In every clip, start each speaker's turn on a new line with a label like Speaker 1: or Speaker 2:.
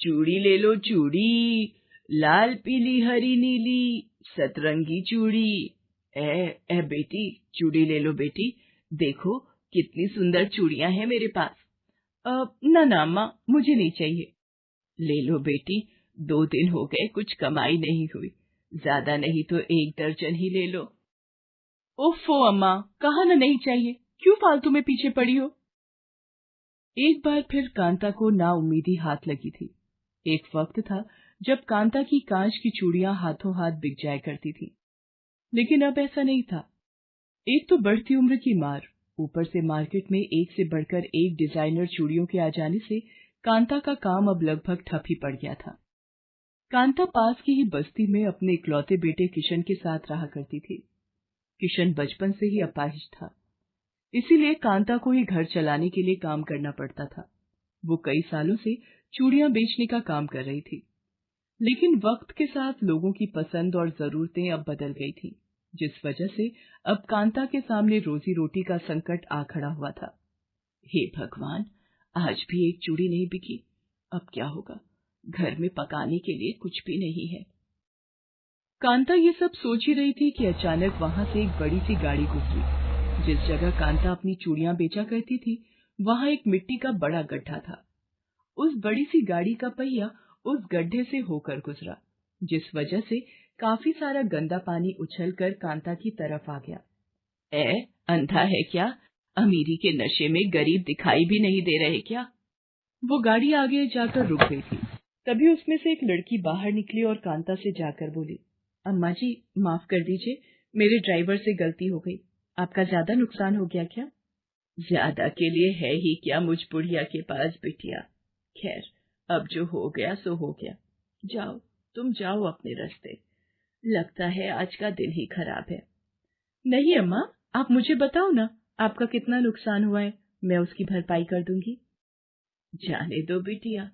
Speaker 1: चूड़ी ले लो चूड़ी, लाल पीली हरी नीली सतरंगी चूड़ी। ए बेटी, चूड़ी ले लो बेटी, देखो कितनी सुंदर चूड़ियां हैं मेरे पास। ना ना अम्मा, मुझे नहीं चाहिए। ले लो बेटी, 2 दिन हो गए कुछ कमाई नहीं हुई, ज्यादा नहीं तो 1 दर्जन ही ले लो। ओफो अम्मा, कहा ना नहीं चाहिए, क्यों फालतू में पीछे पड़ी हो। एक बार फिर कांता को नाउम्मीदी हाथ लगी थी। एक वक्त था जब कांता की कांच की चूड़ियां हाथों हाथ बिक जाया करती थी, लेकिन अब ऐसा नहीं था। एक तो बढ़ती उम्र की मार, ऊपर से मार्केट में एक से बढ़कर एक डिजाइनर चूड़ियों के आ जाने से कांता का काम अब लगभग ठप ही पड़ गया था। कांता पास की ही बस्ती में अपने इकलौते बेटे किशन के साथ रहा करती थी। किशन बचपन से ही अपाहिज था, इसीलिए कांता को ही घर चलाने के लिए काम करना पड़ता था। वो कई सालों से चूड़ियां बेचने का काम कर रही थी, लेकिन वक्त के साथ लोगों की पसंद और जरूरतें अब बदल गई थी, जिस वजह से अब कांता के सामने रोजी रोटी का संकट आ खड़ा हुआ था। हे भगवान, आज भी एक चूड़ी नहीं बिकी, अब क्या होगा, घर में पकाने के लिए कुछ भी नहीं है। कांता ये सब सोच ही रही थी कि अचानक वहां से एक बड़ी सी गाड़ी गुजरी। जिस जगह कांता अपनी चूड़ियां बेचा करती थी, वहां एक मिट्टी का बड़ा गड्ढा था। उस बड़ी सी गाड़ी का पहिया उस गड्ढे से होकर गुजरा, जिस वजह से काफी सारा गंदा पानी उछलकर कांता की तरफ आ गया। अंधा है क्या? अमीरी के नशे में गरीब दिखाई भी नहीं दे रहे क्या? वो गाड़ी आगे जाकर रुक गई थी। तभी उसमें से एक लड़की बाहर निकली और कांता से जाकर बोली, अम्मा जी, माफ कर दीजिए, मेरे ड्राइवर से गलती हो गई। आपका ज्यादा नुकसान हो गया क्या? ज्यादा के लिए है ही क्या मुझ बुढ़िया के पास बिटिया। खैर, अब जो हो गया सो हो गया। जाओ, तुम जाओ अपने रास्ते। लगता है आज का दिन ही खराब है। नहीं अम्मा, आप मुझे बताओ ना, आपका कितना नुकसान हुआ है, मैं उसकी भरपाई कर दूंगी। जाने दो बिटिया,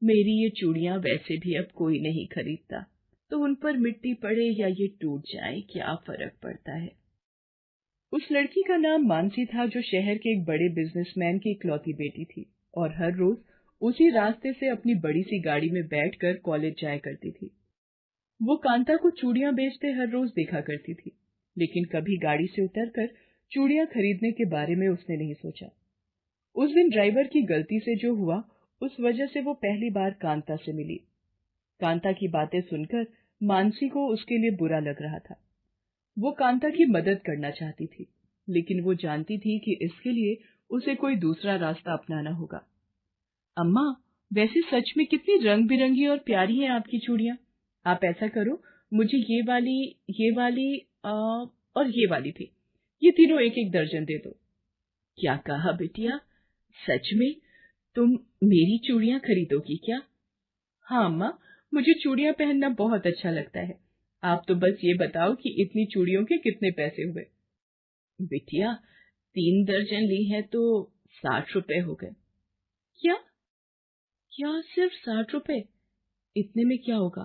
Speaker 1: मेरी ये चूड़ियां वैसे भी अब कोई नहीं खरीदता, तो उन पर मिट्टी पड़े या ये टूट जाए क्या फर्क पड़ता है। उस लड़की का नाम मानसी था, जो शहर के एक बड़े बिजनेसमैन की इकलौती बेटी थी और हर रोज उसी रास्ते से अपनी बड़ी सी गाड़ी में बैठकर कॉलेज जाया करती थी। वो कांता को चूड़ियां बेचते हर रोज देखा करती थी, लेकिन कभी गाड़ी से उतरकर चूड़ियां खरीदने के बारे में उसने नहीं सोचा। उस दिन ड्राइवर की गलती से जो हुआ, उस वजह से वो पहली बार कांता से मिली। कांता की बातें सुनकर मानसी को उसके लिए बुरा लग रहा था। वो कांता की मदद करना चाहती थी, लेकिन वो जानती थी कि इसके लिए उसे कोई दूसरा रास्ता अपनाना होगा। अम्मा, वैसे सच में कितनी रंग बिरंगी और प्यारी हैं आपकी चूड़ियां। आप ऐसा करो, मुझे ये वाली और ये वाली भी, ये तीनों 1-1 दर्जन दे दो। क्या कहा बिटिया? सच में तुम मेरी चूड़ियां खरीदोगी क्या? हाँ अम्मा, मुझे चूड़ियां पहनना बहुत अच्छा लगता है। आप तो बस ये बताओ कि इतनी चूड़ियों के कितने पैसे हुए। बिटिया, 3 दर्जन ली है तो 60 रुपए हो गए। क्या क्या सिर्फ 60 रुपए? इतने में क्या होगा?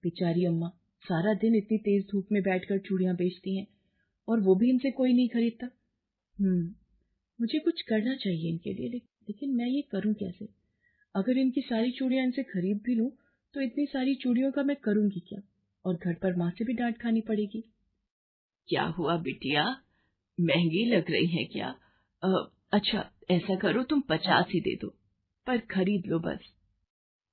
Speaker 1: बेचारी अम्मा सारा दिन इतनी तेज धूप में बैठकर चूड़ियां बेचती हैं, और वो भी इनसे कोई नहीं खरीदता। मुझे कुछ करना चाहिए इनके लिए, लेकिन मैं ये करूं कैसे? अगर इनकी सारी चूड़ियां इनसे खरीद भी लूं, तो इतनी सारी चूड़ियों का मैं करूंगी क्या? और घर पर माँ से भी डांट खानी पड़ेगी। क्या हुआ बिटिया, महंगी लग रही है क्या? अच्छा, ऐसा करो तुम 50 ही दे दो, पर खरीद लो बस।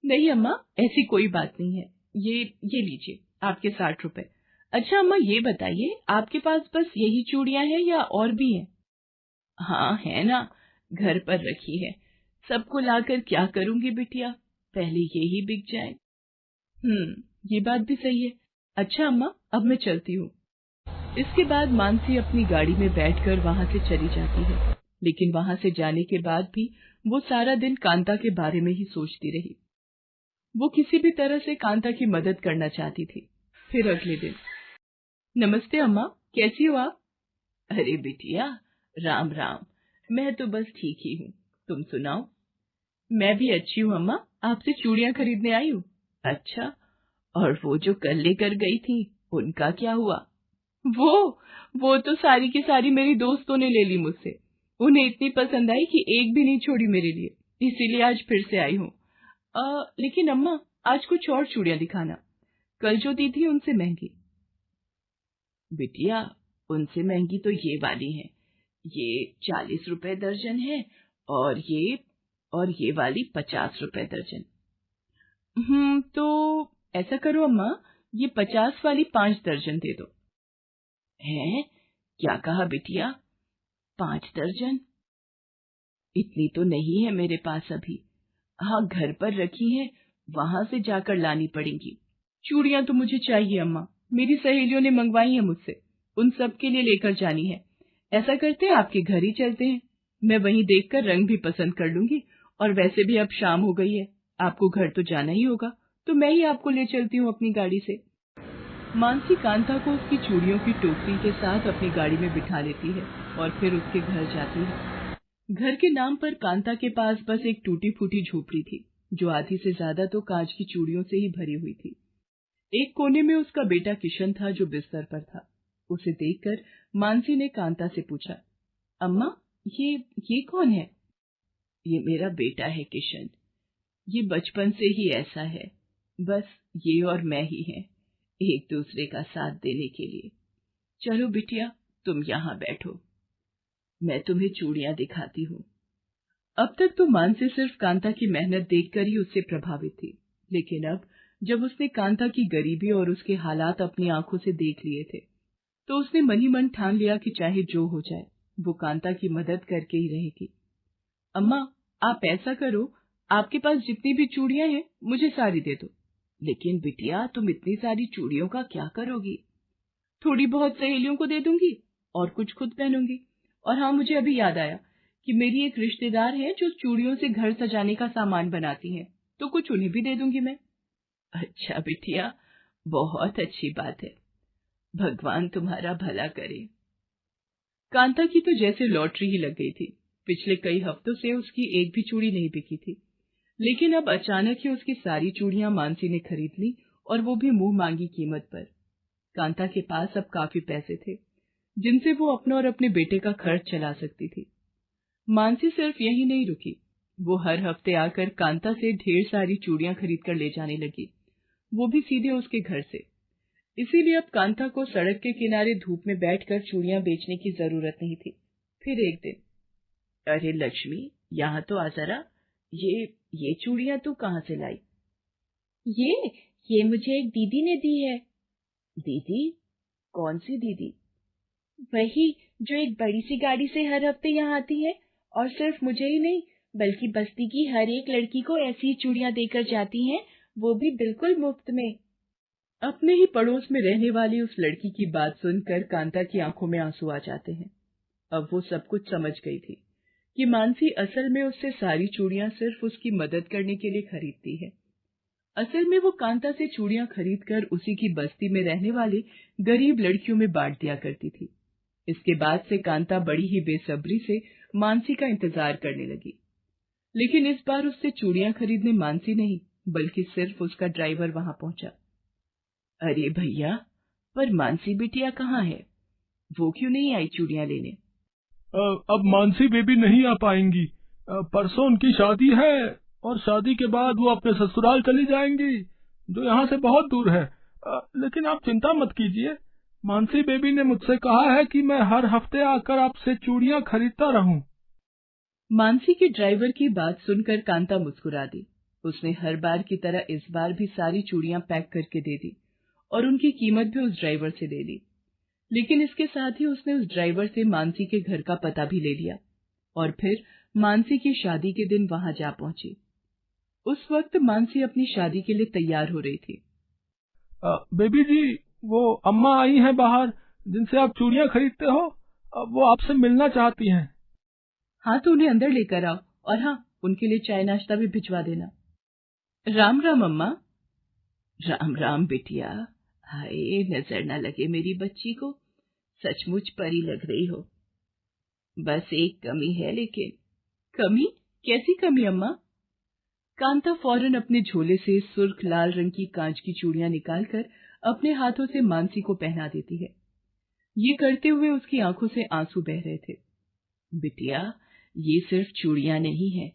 Speaker 1: नहीं अम्मा, ऐसी कोई बात नहीं है। ये लीजिए आपके 60 रुपए। अच्छा अम्मा, ये बताइए, आपके पास बस यही चूड़ियां हैं या और भी हैं? हाँ है ना, घर पर रखी है। सबको लाकर क्या करूंगी बिटिया, पहले ये ही बिक जाए। ये बात भी सही है। अच्छा अम्मा, अब मैं चलती हूँ। इसके बाद मानसी अपनी गाड़ी में बैठकर वहां से चली जाती है, लेकिन वहां से जाने के बाद भी वो सारा दिन कांता के बारे में ही सोचती रही। वो किसी भी तरह से कांता की मदद करना चाहती थी। फिर अगले दिन, नमस्ते अम्मा, कैसी हो आप? अरे बिटिया, राम राम, मैं तो बस ठीक ही हूँ, तुम सुनाओ? मैं भी अच्छी हूँ अम्मा, आपसे चूड़ियां खरीदने आई हूँ। अच्छा, और वो जो कल लेकर गई थी, उनका क्या हुआ? वो तो सारी की सारी मेरी दोस्तों ने ले ली मुझसे। उन्हें इतनी पसंद आई कि एक भी नहीं छोड़ी मेरे लिए, इसीलिए आज फिर से आई हूँ। लेकिन अम्मा, आज कुछ और चूड़ियां दिखाना, कल जो दी थी उनसे महंगी। बिटिया, उनसे महंगी तो ये वाली है, ये 40 रुपए दर्जन है, और ये वाली 50 रुपए दर्जन। तो ऐसा करो अम्मा, ये 50 वाली 5 दर्जन दे दो। हैं? क्या कहा बिटिया? 5 दर्जन? इतनी तो नहीं है मेरे पास अभी। हाँ, घर पर रखी है, वहां से जाकर लानी पड़ेंगी। चूड़ियां तो मुझे चाहिए अम्मा, मेरी सहेलियों ने मंगवाई है मुझसे, उन सब के लिए लेकर जानी है। ऐसा करते हैं, आपके घर ही चलते हैं, मैं वहीं देखकर रंग भी पसंद कर लूंगी, और वैसे भी अब शाम हो गई है, आपको घर तो जाना ही होगा, तो मैं ही आपको ले चलती हूँ अपनी गाड़ी से। मानसी कांता को उसकी चूड़ियों की टोकरी के साथ अपनी गाड़ी में बिठा लेती है और फिर उसके घर जाती है। घर के नाम पर कांता के पास बस एक टूटी फूटी झोपड़ी थी, जो आधी से ज्यादा तो कांच की चूड़ियों से ही भरी हुई थी। एक कोने में उसका बेटा किशन था, जो बिस्तर पर था। उसे देखकर मानसी ने कांता से पूछा, अम्मा, ये कौन है? ये मेरा बेटा है किशन, ये बचपन से ही ऐसा है, बस ये और मैं ही हैं, एक दूसरे का साथ देने के लिए। चलो बिटिया, तुम यहाँ बैठो, मैं तुम्हें चूड़ियां दिखाती हूँ। अब तक तो मानसी सिर्फ कांता की मेहनत देखकर ही उससे प्रभावित थी, लेकिन अब जब उसने कांता की गरीबी और उसके हालात अपनी आंखों से देख लिए थे, तो उसने मन ही मन ठान लिया कि चाहे जो हो जाए, वो कांता की मदद करके ही रहेगी। अम्मा, आप ऐसा करो, आपके पास जितनी भी चूड़ियां हैं, मुझे सारी दे दो। लेकिन बिटिया, तुम इतनी सारी चूड़ियों का क्या करोगी? थोड़ी बहुत सहेलियों को दे दूंगी और कुछ खुद पहनूंगी। और हाँ, मुझे अभी याद आया कि मेरी एक रिश्तेदार है जो चूड़ियों से घर सजाने का सामान बनाती है, तो कुछ उन्हें भी दे दूंगी मैं। अच्छा बिटिया, बहुत अच्छी बात है, भगवान तुम्हारा भला करे। कांता की तो जैसे लॉटरी ही लग गई थी। पिछले कई हफ्तों से उसकी एक भी चूड़ी नहीं बिकी थी, लेकिन अब अचानक ही उसकी सारी चूड़ियां मानसी ने खरीद ली, और वो भी मुंह मांगी कीमत पर। कांता के पास अब काफी पैसे थे, जिनसे वो अपना और अपने बेटे का खर्च चला सकती थी। मानसी सिर्फ यही नहीं रुकी, वो हर हफ्ते आकर कांता से ढेर सारी चूड़ियां खरीद कर ले जाने लगी, वो भी सीधे उसके घर से। इसीलिए अब कांता को सड़क के किनारे धूप में बैठकर चूड़ियां बेचने की जरूरत नहीं थी। फिर एक दिन, अरे लक्ष्मी, यहाँ तो आ जरा, ये चूड़ियां तू कहाँ से लाई?
Speaker 2: ये मुझे एक दीदी ने दी है।
Speaker 1: दीदी? कौन सी दीदी?
Speaker 2: वही जो एक बड़ी सी गाड़ी से हर हफ्ते यहाँ आती है, और सिर्फ मुझे ही नहीं, बल्कि बस्ती की हर एक लड़की को ऐसी ही चूड़ियां देकर जाती हैं, वो भी बिल्कुल मुफ्त में।
Speaker 1: अपने ही पड़ोस में रहने वाली उस लड़की की बात सुनकर कांता की आंखों में आंसू आ जाते हैं। अब वो सब कुछ समझ गई थी कि मानसी असल में उससे सारी चूड़ियां सिर्फ उसकी मदद करने के लिए खरीदती है। असल में वो कांता से चूड़ियां खरीदकर उसी की बस्ती में रहने वाली गरीब लड़कियों में बांट दिया करती थी। इसके बाद से कांता बड़ी ही बेसब्री से मानसी का इंतजार करने लगी, लेकिन इस बार उससे चूड़ियां खरीदने मानसी नहीं, बल्कि सिर्फ उसका ड्राइवर वहां पहुंचा। अरे भैया, पर मानसी बिटिया कहाँ है? वो क्यों नहीं आई चूड़ियां लेने?
Speaker 3: अब मानसी बेबी नहीं आ पाएंगी। परसों उनकी शादी है, और शादी के बाद वो अपने ससुराल चली जाएंगी, जो यहाँ से बहुत दूर है। लेकिन आप चिंता मत कीजिए, मानसी बेबी ने मुझसे कहा है कि मैं हर हफ्ते आकर आपसे चूड़ियां खरीदता रहूं।
Speaker 1: मानसी के ड्राइवर की बात सुनकर कांता मुस्कुरा दी। उसने हर बार की तरह इस बार भी सारी चूड़ियां पैक करके दे दी, और उनकी कीमत भी उस ड्राइवर से ले ली। लेकिन इसके साथ ही उसने उस ड्राइवर से मानसी के घर का पता भी ले लिया, और फिर मानसी की शादी के दिन वहां जा पहुंची। उस वक्त मानसी अपनी शादी के लिए तैयार हो रही थी।
Speaker 3: बेबी जी, वो अम्मा आई हैं बाहर, जिनसे आप चूड़ियां खरीदते हो, वो आपसे मिलना चाहती हैं।
Speaker 1: हाँ, तो उन्हें अंदर लेकर आओ, और हाँ, उनके लिए चाय नाश्ता भी भिजवा देना। राम राम अम्मा। राम राम बिटिया। हाय, नजर न लगे मेरी बच्ची को, सचमुच परी लग रही हो। बस एक कमी है, लेकिन। कमी? कैसी कमी अम्मा? कांता फौरन अपने झोले से सुर्ख लाल रंग की कांच की चूड़ियां निकालकर अपने हाथों से मानसी को पहना देती है। ये करते हुए उसकी आंखों से आंसू बह रहे थे। बिटिया, ये सिर्फ चूड़ियां नहीं है,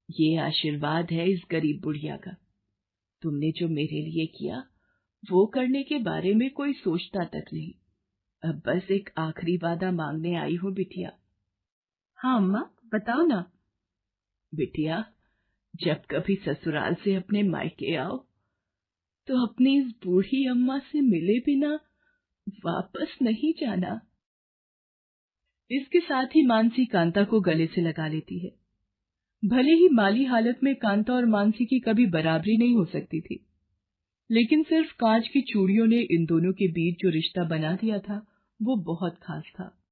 Speaker 1: ये आशीर्वाद है इस गरीब बुढ़िया का। तुमने जो मेरे लिए किया वो करने के बारे में कोई सोचता तक नहीं। अब बस एक आखिरी वादा मांगने आई हूँ बिटिया।
Speaker 2: हाँ अम्मा, बताओ ना।
Speaker 1: बिटिया, जब कभी ससुराल से अपने मायके आओ तो अपनी इस बूढ़ी अम्मा से मिले बिना वापस नहीं जाना।
Speaker 2: इसके साथ ही मानसी कांता को गले से लगा लेती है। भले ही माली हालत में कांता और मानसी की कभी बराबरी नहीं हो सकती थी, लेकिन सिर्फ कांच की चूड़ियों ने इन दोनों के बीच जो रिश्ता बना दिया था वो बहुत खास था।